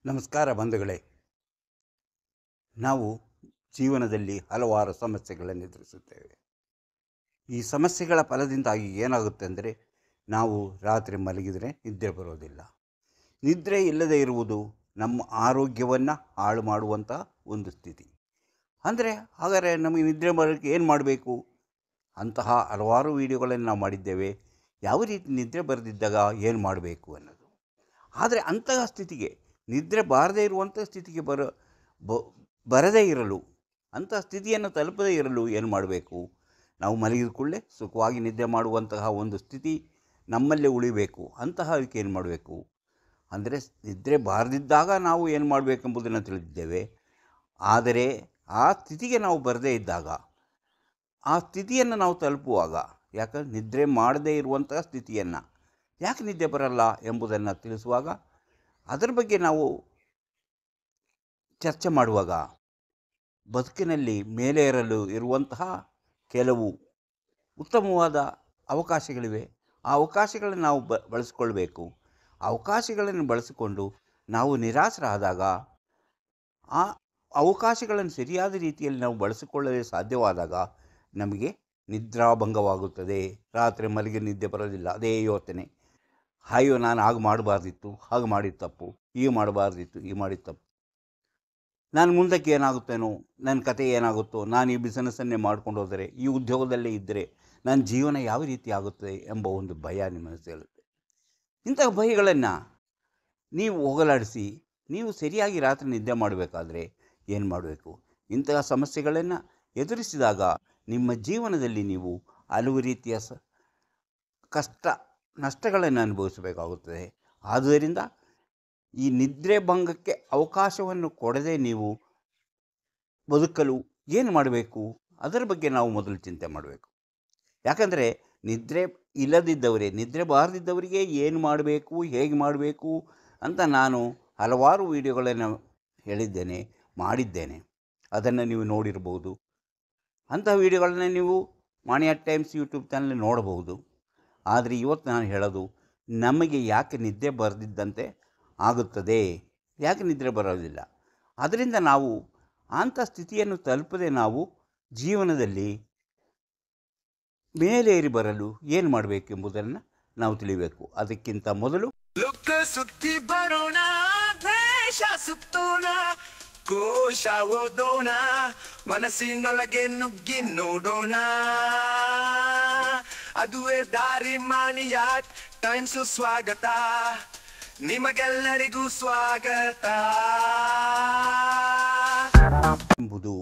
ನಮಸ್ಕಾರ ಬಂಧುಗಳೇ. ನಾವು ಜೀವನದಲ್ಲಿ ಹಲವಾರು ಸಮಸ್ಯೆಗಳನ್ನು ಎದುರಿಸುತ್ತೇವೆ. ಈ ಸಮಸ್ಯೆಗಳ ಫಲದಿಂದಾಗಿ ಏನಾಗುತ್ತೆ ಅಂದರೆ, ನಾವು ರಾತ್ರಿ ಮಲಗಿದರೆ ನಿದ್ರೆ ಬರೋದಿಲ್ಲ. ನಿದ್ರೆ ಇಲ್ಲದೆ ಇರುವುದು ನಮ್ಮ ಆರೋಗ್ಯವನ್ನು ಹಾಳು ಮಾಡುವಂಥ ಒಂದು ಸ್ಥಿತಿ. ಅಂದರೆ ಹಾಗಾದರೆ ನಮಗೆ ನಿದ್ರೆ ಬರೋಕ್ಕೆ ಏನು ಮಾಡಬೇಕು? ಅಂತಹ ಹಲವಾರು ವಿಡಿಯೋಗಳನ್ನು ನಾವು ಮಾಡಿದ್ದೇವೆ. ಯಾವ ರೀತಿ ನಿದ್ರೆ ಬರದಿದ್ದಾಗ ಏನು ಮಾಡಬೇಕು ಅನ್ನೋದು. ಆದರೆ ಅಂತಹ ಸ್ಥಿತಿಗೆ, ನಿದ್ರೆ ಬಾರದೇ ಇರುವಂಥ ಸ್ಥಿತಿಗೆ ಬರದೇ ಇರಲು, ಅಂತಹ ಸ್ಥಿತಿಯನ್ನು ತಲುಪದೇ ಇರಲು ಏನು ಮಾಡಬೇಕು? ನಾವು ಮಲಗಿದ ಕೂಡಲೇ ಸುಖವಾಗಿ ನಿದ್ದೆ ಮಾಡುವಂತಹ ಒಂದು ಸ್ಥಿತಿ ನಮ್ಮಲ್ಲೇ ಉಳಿಬೇಕು. ಅಂತಹದಕ್ಕೆ ಏನು ಮಾಡಬೇಕು ಅಂದರೆ, ನಿದ್ರೆ ಬಾರದಿದ್ದಾಗ ನಾವು ಏನು ಮಾಡಬೇಕೆಂಬುದನ್ನು ತಿಳಿದಿದ್ದೇವೆ. ಆದರೆ ಆ ಸ್ಥಿತಿಗೆ ನಾವು ಬರದೇ ಇದ್ದಾಗ, ಆ ಸ್ಥಿತಿಯನ್ನು ನಾವು ತಲುಪುವಾಗ, ಯಾಕಂದರೆ ನಿದ್ರೆ ಮಾಡದೇ ಇರುವಂತಹ ಸ್ಥಿತಿಯನ್ನು ಯಾಕೆ ನಿದ್ದೆ ಬರಲ್ಲ ಎಂಬುದನ್ನು ತಿಳಿಸುವಾಗ, ಅದರ ಬಗ್ಗೆ ನಾವು ಚರ್ಚೆ ಮಾಡುವಾಗ, ಬದುಕಿನಲ್ಲಿ ಮೇಲೆ ಏರಲು ಇರುವಂತಹ ಕೆಲವು ಉತ್ತಮವಾದ ಅವಕಾಶಗಳಿವೆ. ಆ ಅವಕಾಶಗಳನ್ನು ನಾವು ಬಳಸಿಕೊಳ್ಬೇಕು. ಅವಕಾಶಗಳನ್ನು ಬಳಸಿಕೊಂಡು ನಾವು ನಿರಾಸರಾದಾಗ, ಆ ಅವಕಾಶಗಳನ್ನು ಸರಿಯಾದ ರೀತಿಯಲ್ಲಿ ನಾವು ಬಳಸಿಕೊಳ್ಳಲು ಸಾಧ್ಯವಾದಾಗ ನಮಗೆ ನಿದ್ರಾಭಂಗವಾಗುತ್ತದೆ. ರಾತ್ರಿ ಮಲಗಿ ನಿದ್ದೆ ಬರೋದಿಲ್ಲ, ಅದೇ ಯೋಚನೆ. ಅಯ್ಯೋ, ನಾನು ಹಾಗೆ ಮಾಡಬಾರ್ದಿತ್ತು, ಹಾಗೆ ಮಾಡಿದ ತಪ್ಪು, ಹೀಗೆ ಮಾಡಬಾರ್ದಿತ್ತು, ಹೀಗೆ ಮಾಡಿದ ತಪ್ಪು, ನಾನು ಮುಂದಕ್ಕೆ ಏನಾಗುತ್ತೇನೋ, ನನ್ನ ಕತೆ ಏನಾಗುತ್ತೋ, ನಾನು ಈ ಬಿಸ್ನೆಸ್ಸನ್ನೇ ಮಾಡ್ಕೊಂಡು ಹೋದರೆ, ಈ ಉದ್ಯೋಗದಲ್ಲೇ ಇದ್ದರೆ ನನ್ನ ಜೀವನ ಯಾವ ರೀತಿ ಆಗುತ್ತದೆ ಎಂಬ ಒಂದು ಭಯ ನಿಮ್ಮ ಮನಸ್ಸಲ್ಲಿರುತ್ತೆ. ಇಂತಹ ಭಯಗಳನ್ನು ನೀವು ಹೋಗಲಾಡಿಸಿ, ನೀವು ಸರಿಯಾಗಿ ರಾತ್ರಿ ನಿದ್ದೆ ಮಾಡಬೇಕಾದ್ರೆ ಏನು ಮಾಡಬೇಕು? ಇಂತಹ ಸಮಸ್ಯೆಗಳನ್ನು ಎದುರಿಸಿದಾಗ ನಿಮ್ಮ ಜೀವನದಲ್ಲಿ ನೀವು ಹಲವು ರೀತಿಯ ಕಷ್ಟ ನಷ್ಟಗಳನ್ನು ಅನುಭವಿಸಬೇಕಾಗುತ್ತದೆ. ಆದ್ದರಿಂದ ಈ ನಿದ್ರೆ ಭಂಗಕ್ಕೆ ಅವಕಾಶವನ್ನು ಕೊಡದೆ ನೀವು ಬದುಕಲು ಏನು ಮಾಡಬೇಕು? ಅದರ ಬಗ್ಗೆ ನಾವು ಮೊದಲು ಚಿಂತೆ ಮಾಡಬೇಕು. ಯಾಕಂದರೆ ನಿದ್ರೆ ಇಲ್ಲದಿದ್ದವರೇ, ನಿದ್ರೆ ಬಾರದಿದ್ದವರಿಗೆ ಏನು ಮಾಡಬೇಕು, ಹೇಗೆ ಮಾಡಬೇಕು ಅಂತ ನಾನು ಹಲವಾರು ವಿಡಿಯೋಗಳನ್ನು ಹೇಳಿದ್ದೇನೆ, ಮಾಡಿದ್ದೇನೆ. ಅದನ್ನು ನೀವು ನೋಡಿರ್ಬೋದು. ಅಂತಹ ವಿಡಿಯೋಗಳನ್ನ ನೀವು ಮಾಣಿಯ ಟೈಮ್ಸ್ ಯೂಟ್ಯೂಬ್ ಚಾನಲ್ ನೋಡಬಹುದು. ಆದರೆ ಇವತ್ತು ನಾನು ಹೇಳೋದು, ನಮಗೆ ಯಾಕೆ ನಿದ್ದೆ ಬರದಿದ್ದಂತೆ ಆಗುತ್ತದೆ, ಯಾಕೆ ನಿದ್ರೆ ಬರೋದಿಲ್ಲ, ಅದರಿಂದ ನಾವು ಅಂಥ ಸ್ಥಿತಿಯನ್ನು ತಲುಪದೆ ನಾವು ಜೀವನದಲ್ಲಿ ಮೇಲೇರಿ ಬರಲು ಏನು ಮಾಡಬೇಕೆಂಬುದನ್ನು ನಾವು ತಿಳಿಬೇಕು. ಅದಕ್ಕಿಂತ ಮೊದಲು ಸುತ್ತಿ ಬರೋಣ, ದೇಶ ಸುತ್ತೋಣ, ಕೋಶ ಓದೋಣ, ಮನಸ್ಸಿನೊಳಗೆ ನುಗ್ಗಿ ನೋಡೋಣ. ಅದುವೇ ದಾರಿ ಮಾಣಿಯ ಟೈಮ್ಸ್. ಸ್ವಾಗತ, ನಿಮಗೆಲ್ಲರಿಗೂ ಸ್ವಾಗತ. ಎಂಬುದು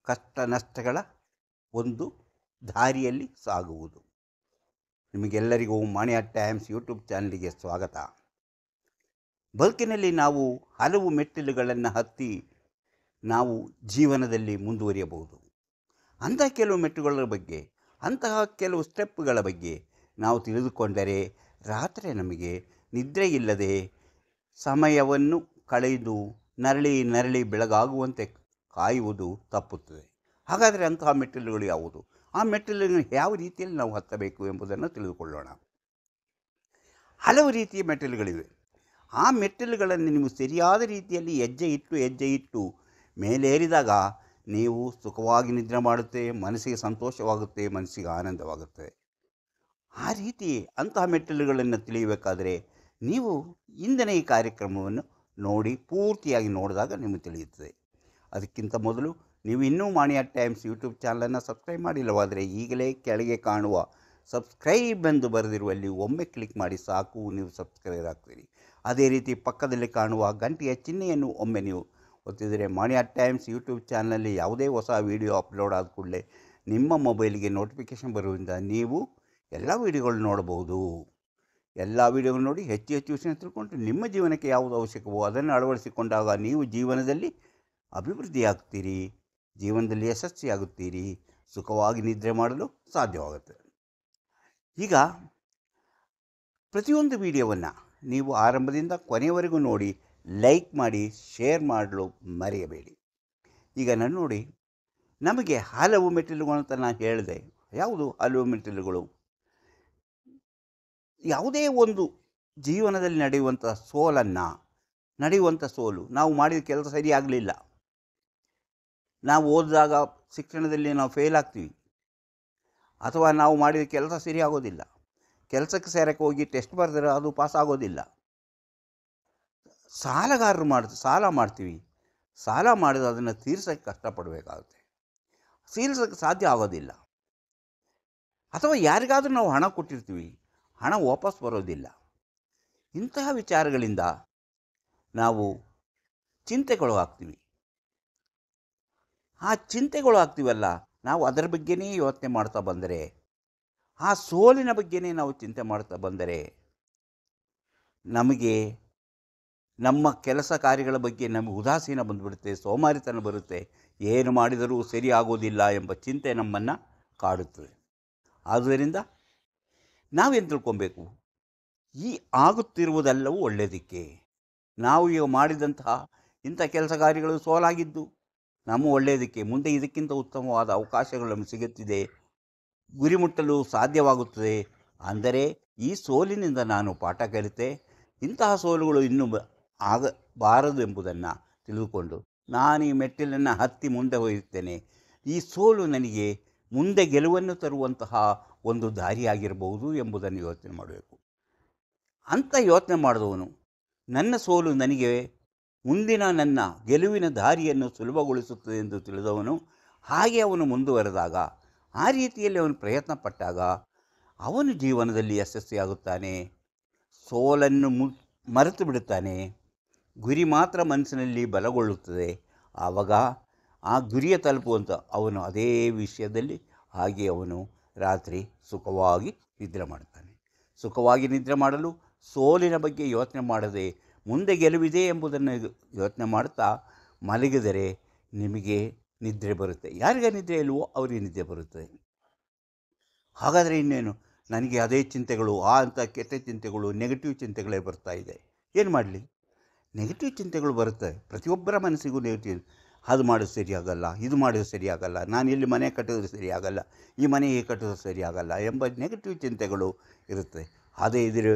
ಕಷ್ಟ ನಷ್ಟಗಳ ಒಂದು ದಾರಿಯಲ್ಲಿ ಸಾಗುವುದು. ನಿಮಗೆಲ್ಲರಿಗೂ ಮಾಣಿಯ ಟೈಮ್ಸ್ ಯೂಟ್ಯೂಬ್ ಚಾನಲಿಗೆ ಸ್ವಾಗತ. ಬದುಕಿನಲ್ಲಿ ನಾವು ಹಲವು ಮೆಟ್ಟಿಲುಗಳನ್ನು ಹತ್ತಿ ನಾವು ಜೀವನದಲ್ಲಿ ಮುಂದುವರಿಯಬಹುದು. ಅಂತಹ ಕೆಲವು ಮೆಟ್ಟುಗಳ ಬಗ್ಗೆ, ಅಂತಹ ಕೆಲವು ಸ್ಟೆಪ್ಗಳ ಬಗ್ಗೆ ನಾವು ತಿಳಿದುಕೊಂಡರೆ ರಾತ್ರಿ ನಮಗೆ ನಿದ್ರೆ ಇಲ್ಲದೆ ಸಮಯವನ್ನು ಕಳೆದು ನರಳಿ ಬೆಳಗಾಗುವಂತೆ ಕಾಯುವುದು ತಪ್ಪುತ್ತದೆ. ಹಾಗಾದರೆ ಅಂತಹ ಮೆಟ್ಟಿಲುಗಳು ಯಾವುದು? ಆ ಮೆಟ್ಟಿಲುಗಳನ್ನು ಯಾವ ರೀತಿಯಲ್ಲಿ ನಾವು ಹತ್ತಬೇಕು ಎಂಬುದನ್ನು ತಿಳಿದುಕೊಳ್ಳೋಣ. ಹಲವು ರೀತಿಯ ಮೆಟ್ಟಿಲುಗಳಿವೆ. ಆ ಮೆಟ್ಟಿಲುಗಳನ್ನು ನೀವು ಸರಿಯಾದ ರೀತಿಯಲ್ಲಿ ಹೆಜ್ಜೆ ಇಟ್ಟು ಮೇಲೇರಿದಾಗ ನೀವು ಸುಖವಾಗಿ ನಿದ್ರೆ ಮಾಡುತ್ತೆ, ಮನಸ್ಸಿಗೆ ಸಂತೋಷವಾಗುತ್ತೆ, ಮನಸ್ಸಿಗೆ ಆನಂದವಾಗುತ್ತೆ. ಆ ರೀತಿ ಅಂತಹ ಮೆಟ್ಟಿಲುಗಳನ್ನು ತಿಳಿಯಬೇಕಾದರೆ ನೀವು ಇಂದಿನ ಈ ಕಾರ್ಯಕ್ರಮವನ್ನು ನೋಡಿ, ಪೂರ್ತಿಯಾಗಿ ನೋಡಿದಾಗ ನಿಮಗೆ ತಿಳಿಯುತ್ತದೆ. ಅದಕ್ಕಿಂತ ಮೊದಲು ನೀವು ಇನ್ನೂ ಮಾಣಿಯ ಟೈಮ್ಸ್ ಯೂಟ್ಯೂಬ್ ಚಾನಲನ್ನು ಸಬ್ಸ್ಕ್ರೈಬ್ ಮಾಡಿಲ್ಲವಾದರೆ ಈಗಲೇ ಕೆಳಗೆ ಕಾಣುವ ಸಬ್ಸ್ಕ್ರೈಬ್ ಎಂದು ಬರೆದಿರುವಲ್ಲಿ ಒಮ್ಮೆ ಕ್ಲಿಕ್ ಮಾಡಿ ಸಾಕು, ನೀವು ಸಬ್ಸ್ಕ್ರೈಬ್ ಆಗ್ತೀರಿ. ಅದೇ ರೀತಿ ಪಕ್ಕದಲ್ಲಿ ಕಾಣುವ ಗಂಟೆಯ ಚಿಹ್ನೆಯನ್ನು ಒಮ್ಮೆ ನೀವು ಒತ್ತಿದರೆ ಮಾಣಿಯ ಟೈಮ್ಸ್ ಯೂಟ್ಯೂಬ್ ಚಾನಲಲ್ಲಿ ಯಾವುದೇ ಹೊಸ ವೀಡಿಯೋ ಅಪ್ಲೋಡ್ ಆದ ಕೂಡಲೇ ನಿಮ್ಮ ಮೊಬೈಲಿಗೆ ನೋಟಿಫಿಕೇಷನ್ ಬರುವುದರಿಂದ ನೀವು ಎಲ್ಲ ವೀಡಿಯೋಗಳು ನೋಡಬಹುದು. ಎಲ್ಲ ವೀಡಿಯೋಗಳು ನೋಡಿ ಹೆಚ್ಚು ವಿಷಯ ತಿಳ್ಕೊಂಡು ನಿಮ್ಮ ಜೀವನಕ್ಕೆ ಯಾವುದು ಅವಶ್ಯಕವೋ ಅದನ್ನು ಅಳವಡಿಸಿಕೊಂಡಾಗ ನೀವು ಜೀವನದಲ್ಲಿ ಅಭಿವೃದ್ಧಿಯಾಗ್ತೀರಿ, ಜೀವನದಲ್ಲಿ ಯಶಸ್ವಿಯಾಗುತ್ತೀರಿ, ಸುಖವಾಗಿ ನಿದ್ರೆ ಮಾಡಲು ಸಾಧ್ಯವಾಗುತ್ತೆ. ಈಗ ಪ್ರತಿಯೊಂದು ವಿಡಿಯೋವನ್ನು ನೀವು ಆರಂಭದಿಂದ ಕೊನೆಯವರೆಗೂ ನೋಡಿ, ಲೈಕ್ ಮಾಡಿ, ಶೇರ್ ಮಾಡಲು ಮರೆಯಬೇಡಿ. ಈಗ ನಾನು ನೋಡಿ, ನಮಗೆ ಹಲವು ಮೆಟ್ಟಿಲುಗಳು ಅಂತ ನಾನು ಹೇಳಿದೆ. ಯಾವುದು ಹಲವು ಮೆಟ್ಟಿಲುಗಳು? ಯಾವುದೇ ಒಂದು ಜೀವನದಲ್ಲಿ ನಡೆಯುವಂಥ ಸೋಲನ್ನು ನಡೆಯುವಂಥ ಸೋಲು. ನಾವು ಮಾಡಿದ ಕೆಲಸ ಸರಿಯಾಗಲಿಲ್ಲ, ನಾವು ಓದಿದಾಗ ಶಿಕ್ಷಣದಲ್ಲಿ ನಾವು ಫೇಲ್ ಆಗ್ತೀವಿ, ಅಥವಾ ನಾವು ಮಾಡಿದ ಕೆಲಸ ಸರಿಯಾಗೋದಿಲ್ಲ, ಕೆಲಸಕ್ಕೆ ಸೇರಕ್ಕೆ ಹೋಗಿ ಟೆಸ್ಟ್ ಬರೆದ್ರೆ ಅದು ಪಾಸ್ ಆಗೋದಿಲ್ಲ. ಸಾಲ ಮಾಡ್ತೀವಿ, ಸಾಲ ಮಾಡಿದ್ರೆ ಅದನ್ನು ತೀರ್ಸೋಕ್ಕೆ ಕಷ್ಟಪಡಬೇಕಾಗುತ್ತೆ, ತೀರ್ಸೋಕ್ಕೆ ಸಾಧ್ಯ ಆಗೋದಿಲ್ಲ. ಅಥವಾ ಯಾರಿಗಾದರೂ ನಾವು ಹಣ ಕೊಟ್ಟಿರ್ತೀವಿ, ಹಣ ವಾಪಸ್ ಬರೋದಿಲ್ಲ. ಇಂತಹ ವಿಚಾರಗಳಿಂದ ನಾವು ಚಿಂತೆಗೊಳಗಾಗ್ತೀವಿ. ಆ ಚಿಂತೆಗೊಳಗಾಗ್ತೀವಲ್ಲ, ನಾವು ಅದರ ಬಗ್ಗೆನೇ ಯೋಚನೆ ಮಾಡ್ತಾ ಬಂದರೆ, ಆ ಸೋಲಿನ ಬಗ್ಗೆನೇ ನಾವು ಚಿಂತೆ ಮಾಡ್ತಾ ಬಂದರೆ, ನಮಗೆ ನಮ್ಮ ಕೆಲಸ ಕಾರ್ಯಗಳ ಬಗ್ಗೆ ನಮಗೆ ಉದಾಸೀನ ಬಂದುಬಿಡುತ್ತೆ, ಸೋಮಾರಿತನ ಬರುತ್ತೆ, ಏನು ಮಾಡಿದರೂ ಸರಿ ಆಗೋದಿಲ್ಲ ಎಂಬ ಚಿಂತೆ ನಮ್ಮನ್ನು ಕಾಡುತ್ತದೆ. ಆದ್ದರಿಂದ ನಾವೇನು ತಿಳ್ಕೊಬೇಕು, ಈ ಆಗುತ್ತಿರುವುದೆಲ್ಲವೂ ಒಳ್ಳೆಯದಕ್ಕೆ. ನಾವು ಈಗ ಮಾಡಿದಂತಹ ಇಂಥ ಕೆಲಸ ಕಾರ್ಯಗಳು ಸೋಲಾಗಿದ್ದು ನಮ್ಮ ಒಳ್ಳೆಯದಕ್ಕೆ. ಮುಂದೆ ಇದಕ್ಕಿಂತ ಉತ್ತಮವಾದ ಅವಕಾಶಗಳು ನಮಗೆ ಸಿಗುತ್ತಿದೆ, ಗುರಿ ಮುಟ್ಟಲು ಸಾಧ್ಯವಾಗುತ್ತದೆ. ಅಂದರೆ ಈ ಸೋಲಿನಿಂದ ನಾನು ಪಾಠ ಕಲಿತೆ, ಇಂತಹ ಸೋಲುಗಳು ಇನ್ನೂ ಆಗಬಾರದು ಎಂಬುದನ್ನು ತಿಳಿದುಕೊಂಡು ನಾನು ಈ ಮೆಟ್ಟಿಲನ್ನು ಹತ್ತಿ ಮುಂದೆ ಹೋಗುತ್ತೇನೆ. ಈ ಸೋಲು ನನಗೆ ಮುಂದೆ ಗೆಲುವನ್ನು ತರುವಂತಹ ಒಂದು ದಾರಿಯಾಗಿರಬಹುದು ಎಂಬುದನ್ನು ಯೋಚನೆ ಮಾಡಬೇಕು. ಅಂಥ ಯೋಚನೆ ಮಾಡಿದವನು, ನನ್ನ ಸೋಲು ನನಗೆ ಮುಂದಿನ ನನ್ನ ಗೆಲುವಿನ ದಾರಿಯನ್ನು ಸುಲಭಗೊಳಿಸುತ್ತದೆ ಎಂದು ತಿಳಿದವನು, ಹಾಗೆ ಅವನು ಮುಂದುವರೆದಾಗ, ಆ ರೀತಿಯಲ್ಲಿ ಅವನು ಪ್ರಯತ್ನ ಪಟ್ಟಾಗ ಅವನು ಜೀವನದಲ್ಲಿ ಯಶಸ್ವಿಯಾಗುತ್ತಾನೆ. ಸೋಲನ್ನು ಮರೆತು ಬಿಡುತ್ತಾನೆ. ಗುರಿ ಮಾತ್ರ ಮನಸ್ಸಿನಲ್ಲಿ ಬಲಗೊಳ್ಳುತ್ತದೆ. ಆವಾಗ ಆ ಗುರಿಯ ತಲುಪುವಂಥ ಅವನು ಅದೇ ವಿಷಯದಲ್ಲಿ ಹಾಗೆ ಅವನು ರಾತ್ರಿ ಸುಖವಾಗಿ ನಿದ್ರೆ ಮಾಡ್ತಾನೆ. ಸುಖವಾಗಿ ನಿದ್ರೆ ಮಾಡಲು ಸೋಲಿನ ಬಗ್ಗೆ ಯೋಚನೆ ಮಾಡದೆ ಮುಂದೆ ಗೆಲುವಿದೆ ಎಂಬುದನ್ನು ಯೋಚನೆ ಮಾಡ್ತಾ ಮಲಗಿದರೆ ನಿಮಗೆ ನಿದ್ರೆ ಬರುತ್ತೆ. ಯಾರಿಗೆ ನಿದ್ರೆ ಇಲ್ವೋ ಅವರಿಗೆ ನಿದ್ರೆ ಬರುತ್ತದೆ. ಹಾಗಾದರೆ ಇನ್ನೇನು, ನನಗೆ ಅದೇ ಚಿಂತೆಗಳು, ಅಂಥ ಕೆಟ್ಟ ಚಿಂತೆಗಳು, ನೆಗೆಟಿವ್ ಚಿಂತೆಗಳೇ ಬರ್ತಾ ಇದೆ, ಏನು ಮಾಡಲಿ? ನೆಗೆಟಿವ್ ಚಿಂತೆಗಳು ಬರುತ್ತೆ, ಪ್ರತಿಯೊಬ್ಬರ ಮನಸ್ಸಿಗೂ ನೆಗೆಟಿವ್. ಅದು ಮಾಡೋದು ಸರಿಯಾಗಲ್ಲ, ಇದು ಮಾಡೋದು ಸರಿಯಾಗಲ್ಲ, ನಾನು ಇಲ್ಲಿ ಮನೆ ಕಟ್ಟಿದ್ರೆ ಸರಿಯಾಗಲ್ಲ, ಈ ಮನೆ ಹೇಗೆ ಕಟ್ಟಿದ್ರೆ ಸರಿಯಾಗಲ್ಲ ಎಂಬ ನೆಗೆಟಿವ್ ಚಿಂತೆಗಳು ಇರುತ್ತೆ. ಅದೇ ಇದರ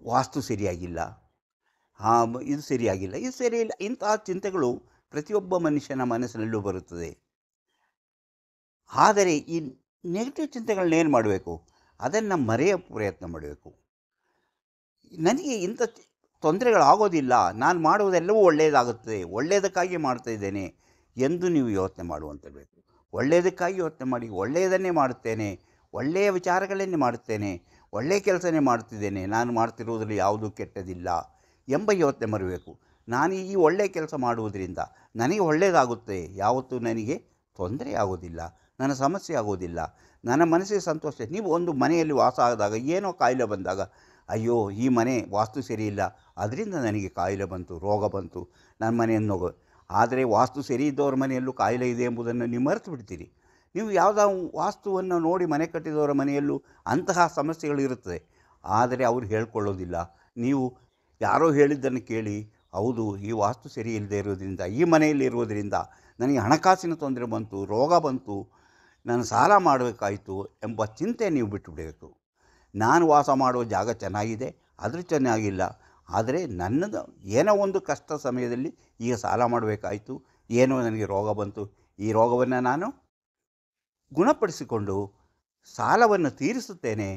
ವಾಸ್ತು ಸರಿಯಾಗಿಲ್ಲ, ಇದು ಸರಿಯಾಗಿಲ್ಲ, ಇದು ಸರಿಯಿಲ್ಲ, ಇಂತಹ ಚಿಂತೆಗಳು ಪ್ರತಿಯೊಬ್ಬ ಮನುಷ್ಯನ ಮನಸ್ಸಿನಲ್ಲೂ ಬರುತ್ತದೆ. ಆದರೆ ಈ ನೆಗೆಟಿವ್ ಚಿಂತೆಗಳನ್ನೇನು ಮಾಡಬೇಕು? ಅದನ್ನು ಮರೆಯೋ ಪ್ರಯತ್ನ ಮಾಡಬೇಕು. ನನಗೆ ಇಂಥ ತೊಂದರೆಗಳಾಗೋದಿಲ್ಲ, ನಾನು ಮಾಡುವುದೆಲ್ಲವೂ ಒಳ್ಳೆಯದಾಗುತ್ತದೆ, ಒಳ್ಳೆಯದಕ್ಕಾಗಿ ಮಾಡ್ತಾಯಿದ್ದೇನೆ ಎಂದು ನೀವು ಯೋಚನೆ ಮಾಡುವಂತಿರಬೇಕು. ಒಳ್ಳೆಯದಕ್ಕಾಗಿ ಯೋಚನೆ ಮಾಡಿ, ಒಳ್ಳೆಯದನ್ನೇ ಮಾಡುತ್ತೇನೆ, ಒಳ್ಳೆಯ ವಿಚಾರಗಳನ್ನೇ ಮಾಡುತ್ತೇನೆ, ಒಳ್ಳೆಯ ಕೆಲಸನೇ ಮಾಡ್ತಿದ್ದೇನೆ, ನಾನು ಮಾಡ್ತಿರುವುದರಲ್ಲಿ ಯಾವುದೂ ಕೆಟ್ಟದಿಲ್ಲ ಎಂಬ ಯೋಚನೆ ಬರಬೇಕು. ನಾನು ಈ ಒಳ್ಳೆಯ ಕೆಲಸ ಮಾಡುವುದರಿಂದ ನನಗೆ ಒಳ್ಳೆಯದಾಗುತ್ತೆ, ಯಾವತ್ತೂ ನನಗೆ ತೊಂದರೆ ಆಗೋದಿಲ್ಲ, ನನ್ನ ಸಮಸ್ಯೆ ಆಗೋದಿಲ್ಲ, ನನ್ನ ಮನಸ್ಸಿಗೆ ಸಂತೋಷ. ನೀವು ಒಂದು ಮನೆಯಲ್ಲಿ ವಾಸ ಆದಾಗ ಏನೋ ಕಾಯಿಲೆ ಬಂದಾಗ, ಅಯ್ಯೋ ಈ ಮನೆ ವಾಸ್ತು ಸರಿಯಿಲ್ಲ, ಅದರಿಂದ ನನಗೆ ಕಾಯಿಲೆ ಬಂತು, ರೋಗ ಬಂತು, ನನ್ನ ಮನೆಯನ್ನು ಆದರೆ ವಾಸ್ತು ಸರಿ ಇದ್ದವ್ರ ಮನೆಯಲ್ಲೂ ಕಾಯಿಲೆ ಇದೆ ಎಂಬುದನ್ನು ನೀವು ಮರೆತು ಬಿಡ್ತೀರಿ. ನೀವು ಯಾವುದೋ ವಾಸ್ತುವನ್ನು ನೋಡಿ ಮನೆ ಕಟ್ಟಿದವರ ಮನೆಯಲ್ಲೂ ಅಂತಹ ಸಮಸ್ಯೆಗಳು ಇರುತ್ತದೆ, ಆದರೆ ಅವರು ಹೇಳ್ಕೊಳ್ಳೋದಿಲ್ಲ. ನೀವು ಯಾರೋ ಹೇಳಿದ್ದನ್ನು ಕೇಳಿ, ಹೌದು ಈ ವಾಸ್ತು ಸರಿ ಇಲ್ಲದೆ ಇರೋದ್ರಿಂದ, ಈ ಮನೆಯಲ್ಲಿ ಇರೋದರಿಂದ ನನಗೆ ಹಣಕಾಸಿನ ತೊಂದರೆ ಬಂತು, ರೋಗ ಬಂತು, ನಾನು ಸಾಲ ಮಾಡಬೇಕಾಯಿತು ಎಂಬ ಚಿಂತೆ ನೀವು ಬಿಟ್ಟುಬಿಡಬೇಕು. ನಾನು ವಾಸ ಮಾಡುವ ಜಾಗ ಚೆನ್ನಾಗಿದೆ, ಅದ್ರ ಚೆನ್ನಾಗಿಲ್ಲ, ಆದರೆ ನನ್ನದು ಏನೋ ಒಂದು ಕಷ್ಟ ಸಮಯದಲ್ಲಿ ಈಗ ಸಾಲ ಮಾಡಬೇಕಾಯಿತು, ಏನೋ ನನಗೆ ರೋಗ ಬಂತು, ಈ ರೋಗವನ್ನು ನಾನು ಗುಣಪಡಿಸಿಕೊಂಡು ಸಾಲವನ್ನು ತೀರಿಸುತ್ತೇನೆ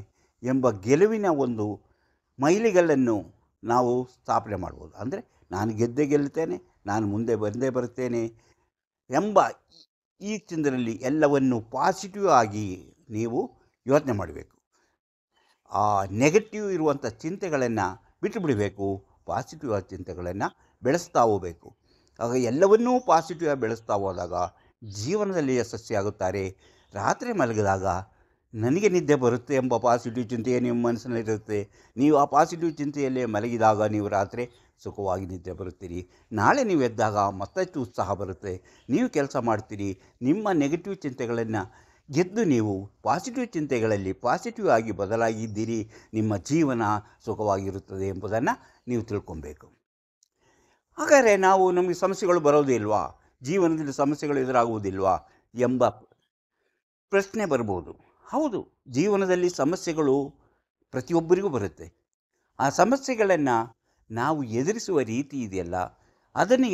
ಎಂಬ ಗೆಲುವಿನ ಒಂದು ಮೈಲಿಗಲ್ಲನ್ನು ನಾವು ಸ್ಥಾಪನೆ ಮಾಡ್ಬೋದು. ಅಂದರೆ ನಾನು ಗೆಲ್ಲುತ್ತೇನೆ, ನಾನು ಮುಂದೆ ಬಂದೇ ಬರುತ್ತೇನೆ ಎಂಬ ಈ ಚಿಂತನೆಯಲ್ಲಿ ಎಲ್ಲವನ್ನು ಪಾಸಿಟಿವ್ ಆಗಿ ನೀವು ಯೋಚನೆ ಮಾಡಬೇಕು. ಆ ನೆಗೆಟಿವ್ ಇರುವಂಥ ಚಿಂತೆಗಳನ್ನು ಬಿಟ್ಟು ಬಿಡಬೇಕು, ಪಾಸಿಟಿವ್ ಆದ ಚಿಂತೆಗಳನ್ನು ಬೆಳೆಸ್ತಾ ಹೋಗಬೇಕು. ಆಗ ಎಲ್ಲವನ್ನೂ ಪಾಸಿಟಿವ್ ಆಗಿ ಬೆಳೆಸ್ತಾ ಹೋದಾಗ ಜೀವನದಲ್ಲಿ ಯಶಸ್ವಿಯಾಗುತ್ತಾರೆ. ರಾತ್ರಿ ಮಲಗಿದಾಗ ನನಗೆ ನಿದ್ದೆ ಬರುತ್ತೆ ಎಂಬ ಪಾಸಿಟಿವ್ ಚಿಂತೆಯೇ ನಿಮ್ಮ ಮನಸ್ಸಿನಲ್ಲಿರುತ್ತೆ. ನೀವು ಆ ಪಾಸಿಟಿವ್ ಚಿಂತೆಯಲ್ಲೇ ಮಲಗಿದಾಗ ನೀವು ರಾತ್ರಿ ಸುಖವಾಗಿ ನಿದ್ದೆ ಬರುತ್ತೀರಿ. ನಾಳೆ ನೀವು ಎದ್ದಾಗ ಮತ್ತಷ್ಟು ಉತ್ಸಾಹ ಬರುತ್ತೆ, ನೀವು ಕೆಲಸ ಮಾಡ್ತೀರಿ. ನಿಮ್ಮ ನೆಗೆಟಿವ್ ಚಿಂತೆಗಳನ್ನು ಗೆದ್ದು ನೀವು ಪಾಸಿಟಿವ್ ಚಿಂತೆಗಳಲ್ಲಿ ಪಾಸಿಟಿವ್ ಆಗಿ ಬದಲಾಗಿದ್ದೀರಿ. ನಿಮ್ಮ ಜೀವನ ಸುಖವಾಗಿರುತ್ತದೆ ಎಂಬುದನ್ನು ನೀವು ತಿಳ್ಕೊಬೇಕು. ಹಾಗಾದರೆ ನಮಗೆ ಸಮಸ್ಯೆಗಳು ಬರೋದಿಲ್ವಾ, ಜೀವನದಲ್ಲಿ ಸಮಸ್ಯೆಗಳು ಎದುರಾಗುವುದಿಲ್ವಾ ಎಂಬ ಪ್ರಶ್ನೆ ಬರ್ಬೋದು. ಹೌದು, ಜೀವನದಲ್ಲಿ ಸಮಸ್ಯೆಗಳು ಪ್ರತಿಯೊಬ್ಬರಿಗೂ ಬರುತ್ತೆ. ಆ ಸಮಸ್ಯೆಗಳನ್ನು ನಾವು ಎದುರಿಸುವ ರೀತಿ ಇದೆಯಲ್ಲ, ಅದನ್ನು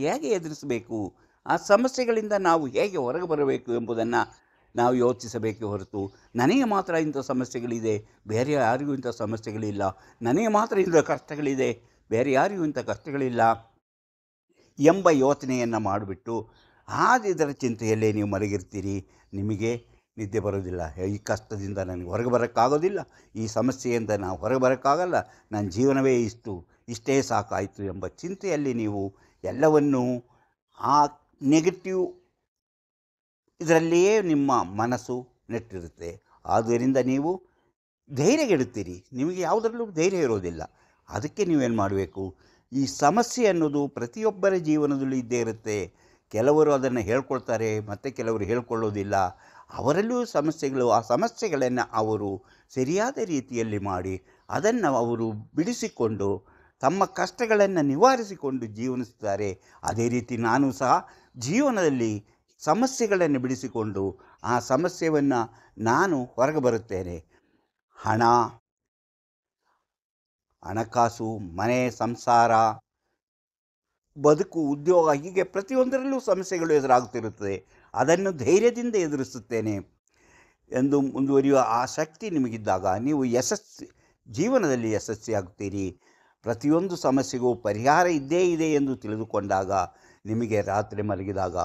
ಹೇಗೆ ಎದುರಿಸಬೇಕು, ಆ ಸಮಸ್ಯೆಗಳಿಂದ ನಾವು ಹೇಗೆ ಹೊರಗೆ ಬರಬೇಕು ಎಂಬುದನ್ನು ನಾವು ಯೋಚಿಸಬೇಕೇ ಹೊರತು ನನಗೆ ಮಾತ್ರ ಇಂಥ ಸಮಸ್ಯೆಗಳಿದೆ, ಬೇರೆ ಯಾರಿಗೂ ಇಂಥ ಸಮಸ್ಯೆಗಳಿಲ್ಲ, ನನಗೆ ಮಾತ್ರ ಇಂಥ ಕಷ್ಟಗಳಿದೆ, ಬೇರೆ ಯಾರಿಗೂ ಇಂಥ ಕಷ್ಟಗಳಿಲ್ಲ ಎಂಬ ಯೋಚನೆಯನ್ನು ಮಾಡಿಬಿಟ್ಟು ಇದರ ಚಿಂತೆಯಲ್ಲೇ ನೀವು ಮಲಗಿರ್ತೀರಿ. ನಿಮಗೆ ನಿದ್ದೆ ಬರೋದಿಲ್ಲ. ಈ ಕಷ್ಟದಿಂದ ನನಗೆ ಹೊರಗೆ ಬರೋಕ್ಕಾಗೋದಿಲ್ಲ, ಈ ಸಮಸ್ಯೆಯಿಂದ ನಾವು ಹೊರಗೆ ಬರೋಕ್ಕಾಗಲ್ಲ, ನನ್ನ ಜೀವನವೇ ಇಷ್ಟೇ ಸಾಕಾಯಿತು ಎಂಬ ಚಿಂತೆಯಲ್ಲಿ ನೀವು ಎಲ್ಲವನ್ನೂ ಆ ನೆಗೆಟಿವ್ ಇದರಲ್ಲಿಯೇ ನಿಮ್ಮ ಮನಸ್ಸು ನೆಟ್ಟಿರುತ್ತೆ. ಆದ್ದರಿಂದ ನೀವು ಧೈರ್ಯಗೆಡುತ್ತೀರಿ, ನಿಮಗೆ ಯಾವುದರಲ್ಲೂ ಧೈರ್ಯ ಇರೋದಿಲ್ಲ. ಅದಕ್ಕೆ ನೀವೇನು ಮಾಡಬೇಕು, ಈ ಸಮಸ್ಯೆ ಅನ್ನೋದು ಪ್ರತಿಯೊಬ್ಬರ ಜೀವನದಲ್ಲೂ ಇದ್ದೇ ಇರುತ್ತೆ. ಕೆಲವರು ಅದನ್ನು ಹೇಳ್ಕೊಳ್ತಾರೆ, ಮತ್ತು ಕೆಲವರು ಹೇಳ್ಕೊಳ್ಳೋದಿಲ್ಲ. ಅವರಲ್ಲೂ ಸಮಸ್ಯೆಗಳು, ಆ ಸಮಸ್ಯೆಗಳನ್ನು ಅವರು ಸರಿಯಾದ ರೀತಿಯಲ್ಲಿ ಮಾಡಿ ಅದನ್ನು ಅವರು ಬಿಡಿಸಿಕೊಂಡು ತಮ್ಮ ಕಷ್ಟಗಳನ್ನು ನಿವಾರಿಸಿಕೊಂಡು ಜೀವನಿಸ್ತಾರೆ. ಅದೇ ರೀತಿ ನಾನು ಸಹ ಜೀವನದಲ್ಲಿ ಸಮಸ್ಯೆಗಳನ್ನು ಬಿಡಿಸಿಕೊಂಡು ಆ ಸಮಸ್ಯೆಯನ್ನು ನಾನು ಹೊರಗೆ ಬರುತ್ತೇನೆ. ಹಣಕಾಸು, ಮನೆ, ಸಂಸಾರ, ಬದುಕು, ಉದ್ಯೋಗ, ಹೀಗೆ ಪ್ರತಿಯೊಂದರಲ್ಲೂ ಸಮಸ್ಯೆಗಳು ಎದುರಾಗುತ್ತಿರುತ್ತದೆ. ಅದನ್ನು ಧೈರ್ಯದಿಂದ ಎದುರಿಸುತ್ತೇನೆ ಎಂದು ಮುಂದುವರಿಯುವ ಆ ಶಕ್ತಿ ನಿಮಗಿದ್ದಾಗ ನೀವು ಜೀವನದಲ್ಲಿ ಯಶಸ್ವಿಯಾಗುತ್ತೀರಿ. ಪ್ರತಿಯೊಂದು ಸಮಸ್ಯೆಗೂ ಪರಿಹಾರ ಇದ್ದೇ ಇದೆ ಎಂದು ತಿಳಿದುಕೊಂಡಾಗ ನಿಮಗೆ ರಾತ್ರಿ ಮಲಗಿದಾಗ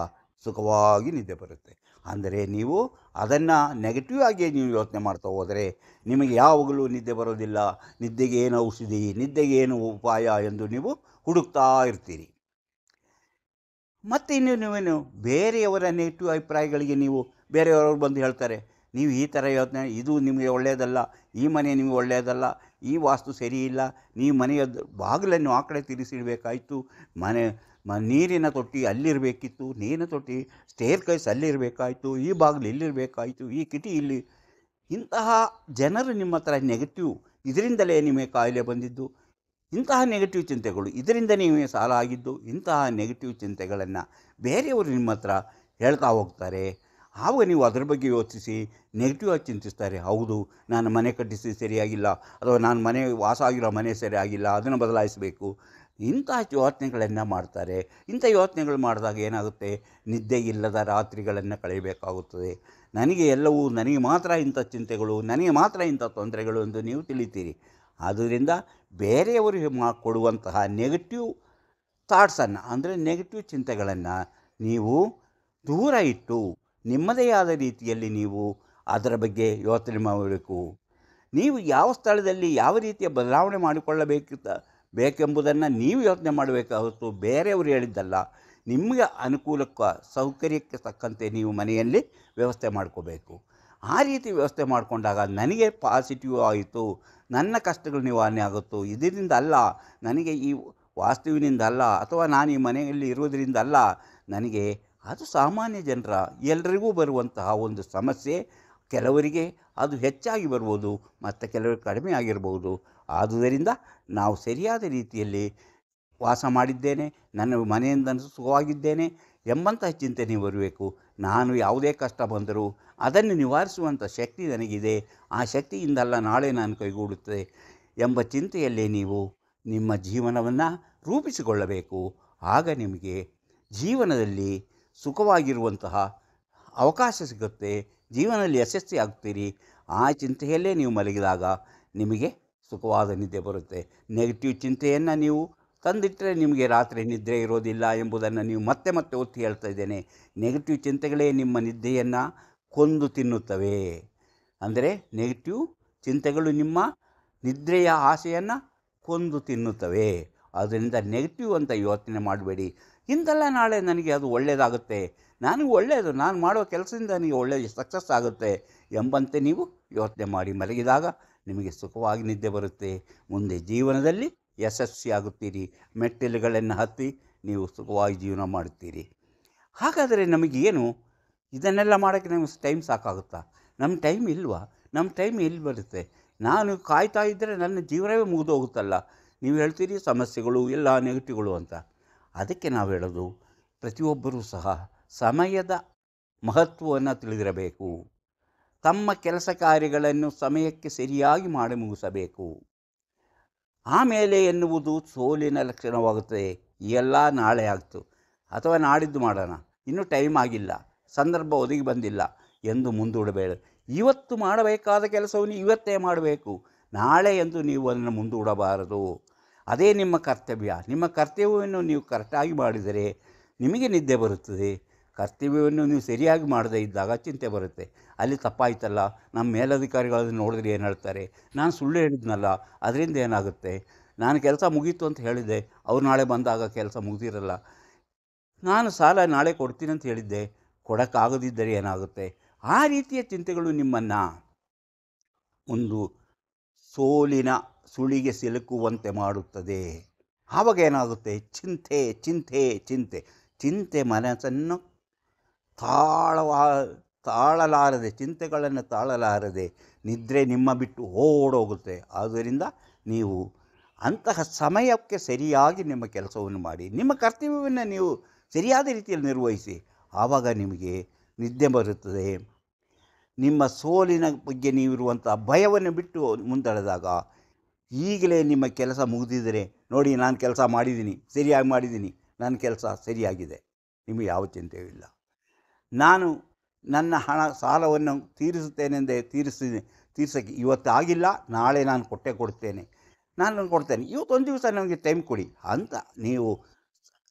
ಸುಖವಾಗಿ ನಿದ್ದೆ ಬರುತ್ತೆ. ಅಂದರೆ ನೀವು ಅದನ್ನು ನೆಗೆಟಿವ್ ಆಗಿ ನೀವು ಯೋಚನೆ ಮಾಡ್ತಾ ಹೋದರೆ ನಿಮಗೆ ಯಾವಾಗಲೂ ನಿದ್ದೆ ಬರೋದಿಲ್ಲ. ನಿದ್ದೆಗೆ ಏನು ಔಷಧಿ, ನಿದ್ದೆಗೆ ಏನು ಉಪಾಯ ಎಂದು ನೀವು ಹುಡುಕ್ತಾ ಇರ್ತೀರಿ. ಮತ್ತು ನೀವೇನು ಬೇರೆಯವರ ನೆಗೆಟಿವ್ ಅಭಿಪ್ರಾಯಗಳಿಗೆ ನೀವು ಬೇರೆಯವರು ಬಂದು ಹೇಳ್ತಾರೆ, ನೀವು ಈ ಥರ ಯೋಚನೆ, ಇದು ನಿಮಗೆ ಒಳ್ಳೆಯದಲ್ಲ, ಈ ಮನೆ ನಿಮಗೆ ಒಳ್ಳೆಯದಲ್ಲ, ಈ ವಾಸ್ತು ಸರಿಯಿಲ್ಲ, ನೀವು ಮನೆಯ ಬಾಗಿಲನ್ನು ಆ ಕಡೆ ತಿರುಗಿಸಿಡಬೇಕಾಯಿತು, ನೀರಿನ ತೊಟ್ಟಿ ಅಲ್ಲಿರಬೇಕಿತ್ತು, ನೀರಿನ ತೊಟ್ಟಿ ಸ್ಟೇರ್ಕೇಸ್ ಅಲ್ಲಿರಬೇಕಾಯಿತು, ಈ ಬಾಗಿಲು ಇಲ್ಲಿರಬೇಕಾಯಿತು, ಈ ಕಿಟಿ ಇಲ್ಲಿ. ಇಂತಹ ಜನರು ನಿಮ್ಮ ಹತ್ರ ನೆಗೆಟಿವ್, ಇದರಿಂದಲೇ ನಿಮಗೆ ಕಾಯಿಲೆ ಬಂದಿದ್ದು, ಇಂತಹ ನೆಗೆಟಿವ್ ಚಿಂತೆಗಳು, ಇದರಿಂದ ನೀವೇ ಸಾಲ ಆಗಿದ್ದು, ಇಂತಹ ನೆಗೆಟಿವ್ ಚಿಂತೆಗಳನ್ನು ಬೇರೆಯವರು ನಿಮ್ಮ ಹತ್ರ ಹೇಳ್ತಾ ಹೋಗ್ತಾರೆ. ಆವಾಗ ನೀವು ಅದರ ಬಗ್ಗೆ ಯೋಚಿಸಿ ನೆಗೆಟಿವ್ ಆಗಿ ಚಿಂತಿಸ್ತಾರೆ. ಹೌದು, ನಾನು ಮನೆ ಕಟ್ಟಿಸಿ ಸರಿಯಾಗಿಲ್ಲ, ಅಥವಾ ನಾನು ವಾಸ ಆಗಿರೋ ಮನೆ ಸರಿಯಾಗಿಲ್ಲ, ಅದನ್ನು ಬದಲಾಯಿಸಬೇಕು, ಇಂತಹ ಯೋಚನೆಗಳನ್ನು ಮಾಡ್ತಾರೆ. ಇಂಥ ಯೋಚನೆಗಳು ಮಾಡಿದಾಗ ಏನಾಗುತ್ತೆ, ನಿದ್ದೆ ಇಲ್ಲದ ರಾತ್ರಿಗಳನ್ನು ಕಳೆಯಬೇಕಾಗುತ್ತದೆ. ನನಗೆ ಮಾತ್ರ ಇಂಥ ಚಿಂತೆಗಳು, ನನಗೆ ಮಾತ್ರ ಇಂಥ ತೊಂದರೆಗಳು ಎಂದು ನೀವು ತಿಳಿತೀರಿ. ಆದ್ದರಿಂದ ಬೇರೆಯವರು ಕೊಡುವಂತಹ ನೆಗೆಟಿವ್ ಥಾಟ್ಸನ್ನು, ಅಂದರೆ ನೆಗೆಟಿವ್ ಚಿಂತೆಗಳನ್ನು ನೀವು ದೂರ ಇಟ್ಟು ನಿಮ್ಮದೇ ಆದ ರೀತಿಯಲ್ಲಿ ನೀವು ಅದರ ಬಗ್ಗೆ ಯೋಚನೆ ಮಾಡಬೇಕು. ನೀವು ಯಾವ ಸ್ಥಳದಲ್ಲಿ ಯಾವ ರೀತಿಯ ಬದಲಾವಣೆ ಬೇಕೆಂಬುದನ್ನು ನೀವು ಯೋಚನೆ ಮಾಡಬೇಕಾಗುತ್ತು, ಬೇರೆಯವರು ಹೇಳಿದ್ದಲ್ಲ. ನಿಮಗೆ ಅನುಕೂಲಕ್ಕೆ, ಸೌಕರ್ಯಕ್ಕೆ ತಕ್ಕಂತೆ ನೀವು ಮನೆಯಲ್ಲಿ ವ್ಯವಸ್ಥೆ ಮಾಡ್ಕೋಬೇಕು. ಆ ರೀತಿ ವ್ಯವಸ್ಥೆ ಮಾಡಿಕೊಂಡಾಗ ನನಗೆ ಪಾಸಿಟಿವ್ ಆಯಿತು, ನನ್ನ ಕಷ್ಟಗಳು ನಿವಾರಣೆ ಆಗುತ್ತೋ, ಇದರಿಂದ ಅಲ್ಲ, ನನಗೆ ಈ ವಾಸ್ತುವಿನಿಂದ ಅಲ್ಲ, ಅಥವಾ ನಾನು ಈ ಮನೆಯಲ್ಲಿ ಇರೋದರಿಂದ ಅಲ್ಲ, ನನಗೆ ಅದು ಸಾಮಾನ್ಯ ಜನರ ಎಲ್ಲರಿಗೂ ಬರುವಂತಹ ಒಂದು ಸಮಸ್ಯೆ. ಕೆಲವರಿಗೆ ಅದು ಹೆಚ್ಚಾಗಿ ಬರ್ಬೋದು, ಮತ್ತು ಕೆಲವರಿಗೆ ಕಡಿಮೆ ಆಗಿರ್ಬೋದು. ಆದುದರಿಂದ ನಾವು ಸರಿಯಾದ ರೀತಿಯಲ್ಲಿ ವಾಸ ಮಾಡಿದ್ದೇನೆ, ನನ್ನ ಮನೆಯಿಂದ ಸುಖವಾಗಿದ್ದೇನೆ ಎಂಬಂತಹ ಚಿಂತೆ ನೀವು ಬರಬೇಕು. ನಾನು ಯಾವುದೇ ಕಷ್ಟ ಬಂದರೂ ಅದನ್ನು ನಿವಾರಿಸುವಂಥ ಶಕ್ತಿ ನನಗಿದೆ, ಆ ಶಕ್ತಿಯಿಂದಲ್ಲ ನಾಳೆ ನಾನು ಕೈಗೂಡುತ್ತದೆ ಎಂಬ ಚಿಂತೆಯಲ್ಲೇ ನೀವು ನಿಮ್ಮ ಜೀವನವನ್ನು ರೂಪಿಸಿಕೊಳ್ಳಬೇಕು. ಆಗ ನಿಮಗೆ ಜೀವನದಲ್ಲಿ ಸುಖವಾಗಿರುವಂತಹ ಅವಕಾಶ ಸಿಗುತ್ತೆ, ಜೀವನದಲ್ಲಿ ಯಶಸ್ವಿ ಆಗ್ತೀರಿ. ಆ ಚಿಂತೆಯಲ್ಲೇ ನೀವು ಮಲಗಿದಾಗ ನಿಮಗೆ ಸುಖವಾದ ನಿದ್ದೆ ಬರುತ್ತೆ. ನೆಗೆಟಿವ್ ಚಿಂತೆಯನ್ನು ನೀವು ತಂದಿಟ್ಟರೆ ನಿಮಗೆ ರಾತ್ರಿ ನಿದ್ರೆ ಇರೋದಿಲ್ಲ ಎಂಬುದನ್ನು ನೀವು ಮತ್ತೆ ಮತ್ತೆ ಒತ್ತಿ ಹೇಳ್ತಾ ಇದ್ದೇನೆ. ನೆಗೆಟಿವ್ ಚಿಂತೆಗಳೇ ನಿಮ್ಮ ನಿದ್ದೆಯನ್ನು ಕೊಂದು ತಿನ್ನುತ್ತವೆ. ಅಂದರೆ ನೆಗೆಟಿವ್ ಚಿಂತೆಗಳು ನಿಮ್ಮ ನಿದ್ರೆಯ ಆಸೆಯನ್ನು ಕೊಂದು ತಿನ್ನುತ್ತವೆ. ಆದ್ದರಿಂದ ನೆಗೆಟಿವ್ ಅಂತ ಯೋಚನೆ ಮಾಡಬೇಡಿ. ಇಂದಲ್ಲ ನಾಳೆ ನನಗೆ ಅದು ಒಳ್ಳೆಯದಾಗುತ್ತೆ, ನಾನು ಮಾಡೋ ಕೆಲಸದಿಂದ ನನಗೆ ಒಳ್ಳೆಯ ಸಕ್ಸಸ್ ಆಗುತ್ತೆ ಎಂಬಂತೆ ನೀವು ಯೋಚನೆ ಮಾಡಿ ಮಲಗಿದಾಗ ನಿಮಗೆ ಸುಖವಾಗಿ ನಿದ್ದೆ ಬರುತ್ತೆ. ಮುಂದೆ ಜೀವನದಲ್ಲಿ ಯಶಸ್ವಿಯಾಗುತ್ತೀರಿ, ಮೆಟ್ಟಿಲುಗಳನ್ನು ಹತ್ತಿ ನೀವು ಸುಖವಾಗಿ ಜೀವನ ಮಾಡುತ್ತೀರಿ. ಹಾಗಾದರೆ ನಮಗೇನು ಇದನ್ನೆಲ್ಲ ಮಾಡೋಕ್ಕೆ ನಮಗೆ ಟೈಮ್ ಸಾಕಾಗುತ್ತಾ? ನಮ್ಮ ಟೈಮ್ ಇಲ್ವಾ? ನಮ್ಮ ಟೈಮ್ ಎಲ್ಲಿ ಬರುತ್ತೆ? ನಾನು ಕಾಯ್ತಾ ಇದ್ದರೆ ನನ್ನ ಜೀವನವೇ ಮುಗಿದು ಹೋಗುತ್ತಲ್ಲ. ನೀವು ಹೇಳ್ತೀರಿ ಸಮಸ್ಯೆಗಳು ಎಲ್ಲ ನೆಗೆಟಿವ್ಗಳು ಅಂತ. ಅದಕ್ಕೆ ನಾವು ಹೇಳೋದು, ಪ್ರತಿಯೊಬ್ಬರೂ ಸಹ ಸಮಯದ ಮಹತ್ವವನ್ನು ತಿಳಿದಿರಬೇಕು. ತಮ್ಮ ಕೆಲಸ ಕಾರ್ಯಗಳನ್ನು ಸಮಯಕ್ಕೆ ಸರಿಯಾಗಿ ಮಾಡಿ ಮುಗಿಸಬೇಕು. ಆಮೇಲೆ ಎನ್ನುವುದು ಸೋಲಿನ ಲಕ್ಷಣವಾಗುತ್ತದೆ. ಈ ಎಲ್ಲ ನಾಳೆ ಆಗ್ತು ಅಥವಾ ನಾಡಿದ್ದು ಮಾಡೋಣ, ಇನ್ನೂ ಟೈಮ್ ಆಗಿಲ್ಲ, ಸಂದರ್ಭ ಒದಗಿ ಬಂದಿಲ್ಲ ಎಂದು ಮುಂದೂಡಬೇಡ. ಇವತ್ತು ಮಾಡಬೇಕಾದ ಕೆಲಸವನ್ನು ಇವತ್ತೇ ಮಾಡಬೇಕು. ನಾಳೆ ಎಂದು ನೀವು ಅದನ್ನು ಮುಂದೂಡಬಾರದು. ಅದೇ ನಿಮ್ಮ ಕರ್ತವ್ಯ. ನಿಮ್ಮ ಕರ್ತವ್ಯವನ್ನು ನೀವು ಕರೆಕ್ಟಾಗಿ ಮಾಡಿದರೆ ನಿಮಗೆ ನಿದ್ದೆ ಬರುತ್ತದೆ. ಕರ್ತವ್ಯವನ್ನು ನೀವು ಸರಿಯಾಗಿ ಮಾಡದೇ ಇದ್ದಾಗ ಚಿಂತೆ ಬರುತ್ತೆ. ಅಲ್ಲಿ ತಪ್ಪಾಯ್ತಲ್ಲ, ನಮ್ಮ ಮೇಲಧಿಕಾರಿಗಳನ್ನು ನೋಡಿದ್ರೆ ಏನು ಹೇಳ್ತಾರೆ, ನಾನು ಸುಳ್ಳು ಹೇಳಿದ್ನಲ್ಲ, ಅದರಿಂದ ಏನಾಗುತ್ತೆ, ನಾನು ಕೆಲಸ ಮುಗೀತು ಅಂತ ಹೇಳಿದ್ದೆ, ಅವ್ರು ನಾಳೆ ಬಂದಾಗ ಕೆಲಸ ಮುಗಿದಿರಲ್ಲ, ನಾನು ಸಾಲ ನಾಳೆ ಕೊಡ್ತೀನಿ ಅಂತ ಹೇಳಿದ್ದೆ, ಕೊಡೋಕ್ಕಾಗದಿದ್ದರೆ ಏನಾಗುತ್ತೆ. ಆ ರೀತಿಯ ಚಿಂತೆಗಳು ನಿಮ್ಮನ್ನು ಒಂದು ಸೋಲಿನ ಸುಳಿಗೆ ಸಿಲುಕುವಂತೆ ಮಾಡುತ್ತದೆ. ಆವಾಗ ಏನಾಗುತ್ತೆ, ಚಿಂತೆ ಚಿಂತೆ ಚಿಂತೆ ಚಿಂತೆ ಮನಸ್ಸನ್ನು ತಾಳಲಾರದೆ, ಚಿಂತೆಗಳನ್ನು ತಾಳಲಾರದೆ ನಿದ್ರೆ ನಿಮ್ಮ ಬಿಟ್ಟು ಓಡೋಗುತ್ತೆ. ಆದ್ದರಿಂದ ನೀವು ಅಂತಹ ಸಮಯಕ್ಕೆ ಸರಿಯಾಗಿ ನಿಮ್ಮ ಕೆಲಸವನ್ನು ಮಾಡಿ, ನಿಮ್ಮ ಕರ್ತವ್ಯವನ್ನು ನೀವು ಸರಿಯಾದ ರೀತಿಯಲ್ಲಿ ನಿರ್ವಹಿಸಿ. ಆವಾಗ ನಿಮಗೆ ನಿದ್ದೆ ಬರುತ್ತದೆ. ನಿಮ್ಮ ಸೋಲಿನ ಬಗ್ಗೆ ನೀವಿರುವಂಥ ಭಯವನ್ನು ಬಿಟ್ಟು ಮುಂದೆಳೆದಾಗ ಈಗಲೇ ನಿಮ್ಮ ಕೆಲಸ ಮುಗಿದಿದ್ದರೆ ನೋಡಿ, ನಾನು ಕೆಲಸ ಮಾಡಿದ್ದೀನಿ, ಸರಿಯಾಗಿ ಮಾಡಿದ್ದೀನಿ, ನನ್ನ ಕೆಲಸ ಸರಿಯಾಗಿದೆ, ನಿಮಗೆ ಯಾವ ಚಿಂತೆಯೂ ಇಲ್ಲ. ನಾನು ನನ್ನ ಹಣ ಸಾಲವನ್ನು ತೀರಿಸುತ್ತೇನೆಂದೇ ತೀರ್ಸೋಕ್ಕೆ ಇವತ್ತು ಆಗಿಲ್ಲ, ನಾಳೆ ನಾನು ಕೊಡ್ತೇನೆ, ನಾನು ಕೊಡ್ತೇನೆ, ಇವತ್ತೊಂದು ದಿವಸ ನನಗೆ ಟೈಮ್ ಕೊಡಿ ಅಂತ ನೀವು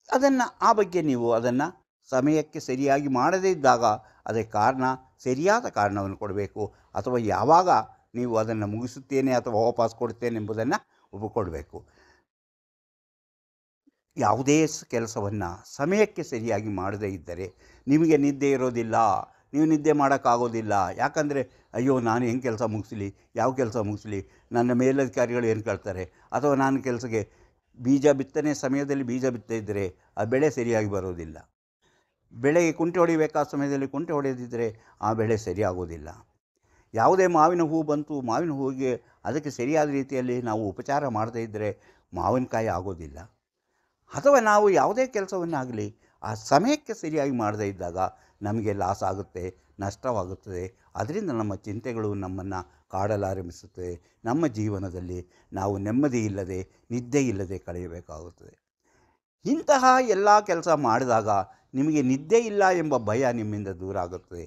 ಅದನ್ನು ಆ ಬಗ್ಗೆ ನೀವು ಅದನ್ನು ಸಮಯಕ್ಕೆ ಸರಿಯಾಗಿ ಮಾಡದೇ ಇದ್ದಾಗ ಅದಕ್ಕೆ ಕಾರಣ, ಸರಿಯಾದ ಕಾರಣವನ್ನು ಕೊಡಬೇಕು. ಅಥವಾ ಯಾವಾಗ ನೀವು ಅದನ್ನು ಮುಗಿಸುತ್ತೇನೆ ಅಥವಾ ವಾಪಸ್ ಕೊಡ್ತೇನೆ ಎಂಬುದನ್ನು ಒಪ್ಪಿಕೊಳ್ಬೇಕು. ಯಾವುದೇ ಕೆಲಸವನ್ನು ಸಮಯಕ್ಕೆ ಸರಿಯಾಗಿ ಮಾಡದೇ ಇದ್ದರೆ ನಿಮಗೆ ನಿದ್ದೆ ಇರೋದಿಲ್ಲ, ನೀವು ನಿದ್ದೆ ಮಾಡೋಕ್ಕಾಗೋದಿಲ್ಲ. ಯಾಕಂದರೆ ಅಯ್ಯೋ ನಾನು ಹೆಂಗೆ ಕೆಲಸ ಮುಗಿಸ್ಲಿ, ಯಾವ ಕೆಲಸ ಮುಗಿಸ್ಲಿ, ನನ್ನ ಮೇಲಧಿಕಾರಿಗಳು ಏನು ಕೇಳ್ತಾರೆ, ಅಥವಾ ನಾನು ಕೆಲಸಕ್ಕೆ ಬೀಜ ಬಿತ್ತನೆ ಸಮಯದಲ್ಲಿ ಬೀಜ ಬಿತ್ತದಿದ್ದರೆ ಆ ಬೆಳೆ ಸರಿಯಾಗಿ ಬರೋದಿಲ್ಲ. ಬೆಳೆಗೆ ಕುಂಟೆ ಹೊಡಿಬೇಕಾದ ಸಮಯದಲ್ಲಿ ಕುಂಟೆ ಹೊಡೆದಿದ್ದರೆ ಆ ಬೆಳೆ ಸರಿಯಾಗೋದಿಲ್ಲ. ಯಾವುದೇ ಮಾವಿನ ಹೂವು ಬಂತು, ಮಾವಿನ ಹೂವಿಗೆ ಅದಕ್ಕೆ ಸರಿಯಾದ ರೀತಿಯಲ್ಲಿ ನಾವು ಉಪಚಾರ ಮಾಡದೇ ಇದ್ದರೆ ಮಾವಿನಕಾಯಿ ಆಗೋದಿಲ್ಲ. ಅಥವಾ ನಾವು ಯಾವುದೇ ಕೆಲಸವನ್ನಾಗಲಿ ಆ ಸಮಯಕ್ಕೆ ಸರಿಯಾಗಿ ಮಾಡದೇ ಇದ್ದಾಗ ನಮಗೆ ಲಾಸ್ ಆಗುತ್ತೆ, ನಷ್ಟವಾಗುತ್ತದೆ. ಅದರಿಂದ ನಮ್ಮ ಚಿಂತೆಗಳು ನಮ್ಮನ್ನು ಕಾಡಲಾರಂಭಿಸುತ್ತದೆ. ನಮ್ಮ ಜೀವನದಲ್ಲಿ ನಾವು ನೆಮ್ಮದಿ ಇಲ್ಲದೆ, ನಿದ್ದೆ ಇಲ್ಲದೆ ಕಳೆಯಬೇಕಾಗುತ್ತದೆ. ಇಂತಹ ಎಲ್ಲ ಕೆಲಸ ಮಾಡಿದಾಗ ನಿಮಗೆ ನಿದ್ದೆ ಇಲ್ಲ ಎಂಬ ಭಯ ನಿಮ್ಮಿಂದ ದೂರ ಆಗುತ್ತದೆ.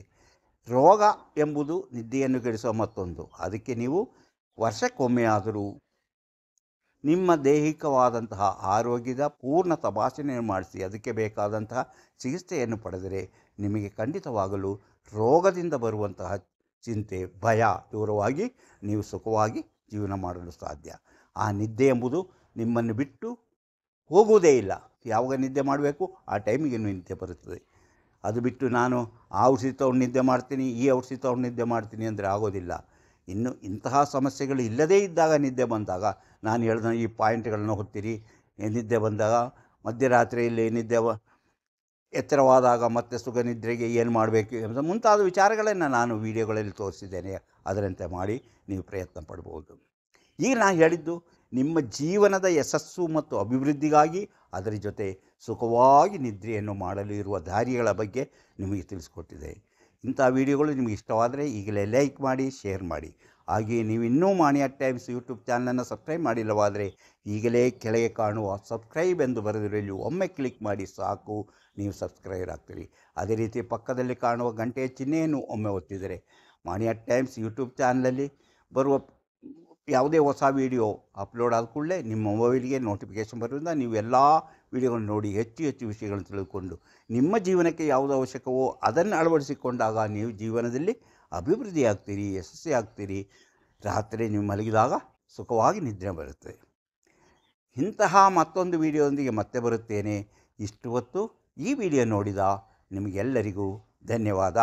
ರೋಗ ಎಂಬುದು ನಿದ್ದೆಯನ್ನು ಕೆಡಿಸುವ ಮತ್ತೊಂದು. ಅದಕ್ಕೆ ನೀವು ವರ್ಷಕ್ಕೊಮ್ಮೆ ಆದರೂ ನಿಮ್ಮ ದೈಹಿಕವಾದಂತಹ ಆರೋಗ್ಯದ ಪೂರ್ಣ ತಪಾಸಣೆಯನ್ನು ಮಾಡಿಸಿ ಅದಕ್ಕೆ ಬೇಕಾದಂತಹ ಚಿಕಿತ್ಸೆಯನ್ನು ಪಡೆದರೆ ನಿಮಗೆ ಖಂಡಿತವಾಗಲು ರೋಗದಿಂದ ಬರುವಂತಹ ಚಿಂತೆ, ಭಯ ದೂರವಾಗಿ ನೀವು ಸುಖವಾಗಿ ಜೀವನ ಮಾಡಲು ಸಾಧ್ಯ. ಆ ನಿದ್ದೆ ಎಂಬುದು ನಿಮ್ಮನ್ನು ಬಿಟ್ಟು ಹೋಗುವುದೇ ಇಲ್ಲ. ಯಾವಾಗ ನಿದ್ದೆ ಮಾಡಬೇಕು ಆ ಟೈಮಿಗೆ ನಿದ್ದೆ ಬರುತ್ತದೆ. ಅದು ಬಿಟ್ಟು ನಾನು ಆ ಔಷಧಿ ತೊಗೊಂಡು ನಿದ್ದೆ ಮಾಡ್ತೀನಿ, ಈ ಔಷಧಿ ತೊಗೊಂಡು ನಿದ್ದೆ ಮಾಡ್ತೀನಿ ಅಂದರೆ ಆಗೋದಿಲ್ಲ. ಇನ್ನು ಇಂತಹ ಸಮಸ್ಯೆಗಳು ಇಲ್ಲದೇ ಇದ್ದಾಗ ನಿದ್ದೆ ಬಂದಾಗ ನಾನು ಹೇಳಿದ ಈ ಪಾಯಿಂಟ್ಗಳನ್ನು ಹೊತ್ತಿರಿ. ನಿದ್ದೆ ಬಂದಾಗ ಮಧ್ಯರಾತ್ರಿಯಲ್ಲಿ ನಿದ್ದೆ ಎಚ್ಚರವಾದಾಗ ಮತ್ತೆ ಸುಖ ನಿದ್ರೆಗೆ ಏನು ಮಾಡಬೇಕು ಎಂಬ ಮುಂತಾದ ವಿಚಾರಗಳನ್ನು ನಾನು ವಿಡಿಯೋಗಳಲ್ಲಿ ತೋರಿಸಿದ್ದೇನೆ. ಅದರಂತೆ ಮಾಡಿ ನೀವು ಪ್ರಯತ್ನ ಪಡ್ಬೋದು. ಈಗ ನಾನು ಹೇಳಿದ್ದು ನಿಮ್ಮ ಜೀವನದ ಯಶಸ್ಸು ಮತ್ತು ಅಭಿವೃದ್ಧಿಗಾಗಿ ಅದರ ಜೊತೆ ಸುಖವಾಗಿ ನಿದ್ರೆಯನ್ನು ಮಾಡಲು ಇರುವ ದಾರಿಗಳ ಬಗ್ಗೆ ನಿಮಗೆ ತಿಳಿಸ್ಕೊಟ್ಟಿದೆ. ಇಂಥ ವಿಡಿಯೋಗಳು ನಿಮಗೆ ಇಷ್ಟವಾದರೆ ಈಗಲೇ ಲೈಕ್ ಮಾಡಿ, ಶೇರ್ ಮಾಡಿ. ಹಾಗೆಯೇ ನೀವು ಇನ್ನೂ ಮಾಣಿ ಅಟ್ ಟೈಮ್ಸ್ ಯೂಟ್ಯೂಬ್ ಚಾನಲನ್ನು ಸಬ್ಸ್ಕ್ರೈಬ್ ಮಾಡಿಲ್ಲವಾದರೆ ಈಗಲೇ ಕೆಳಗೆ ಕಾಣುವ ಸಬ್ಸ್ಕ್ರೈಬ್ ಎಂದು ಬರೆದಿರಲಿ ಒಮ್ಮೆ ಕ್ಲಿಕ್ ಮಾಡಿ ಸಾಕು, ನೀವು ಸಬ್ಸ್ಕ್ರೈಬರ್ ಆಗ್ತೀರಿ. ಅದೇ ರೀತಿ ಪಕ್ಕದಲ್ಲಿ ಕಾಣುವ ಗಂಟೆಯ ಚಿಹ್ನೆಯನ್ನು ಒಮ್ಮೆ ಒತ್ತಿದರೆ ಮಾಣಿ ಅಟ್ ಟೈಮ್ಸ್ ಯೂಟ್ಯೂಬ್ ಚಾನಲಲ್ಲಿ ಬರುವ ಯಾವುದೇ ಹೊಸ ವೀಡಿಯೋ ಅಪ್ಲೋಡ್ ಆದ ಕೂಡಲೇ ನಿಮ್ಮ ಮೊಬೈಲಿಗೆ ನೋಟಿಫಿಕೇಷನ್ ಬರೋದ್ರಿಂದ ನೀವು ಎಲ್ಲ ವೀಡಿಯೋಗಳನ್ನು ನೋಡಿ ಹೆಚ್ಚು ಹೆಚ್ಚು ವಿಷಯಗಳನ್ನು ತಿಳಿದುಕೊಂಡು ನಿಮ್ಮ ಜೀವನಕ್ಕೆ ಯಾವುದು ಅವಶ್ಯಕವೋ ಅದನ್ನು ಅಳವಡಿಸಿಕೊಂಡಾಗ ನೀವು ಜೀವನದಲ್ಲಿ ಅಭಿವೃದ್ಧಿ ಆಗ್ತೀರಿ, ಯಶಸ್ವಿ ಆಗ್ತೀರಿ. ರಾತ್ರಿ ನೀವು ಮಲಗಿದಾಗ ಸುಖವಾಗಿ ನಿದ್ರೆ ಬರುತ್ತದೆ. ಇಂತಹ ಮತ್ತೊಂದು ವಿಡಿಯೋದೊಂದಿಗೆ ಮತ್ತೆ ಬರುತ್ತೇನೆ. ಇಷ್ಟು ಹೊತ್ತು ಈ ವಿಡಿಯೋ ನೋಡಿದ ನಿಮಗೆಲ್ಲರಿಗೂ ಧನ್ಯವಾದ.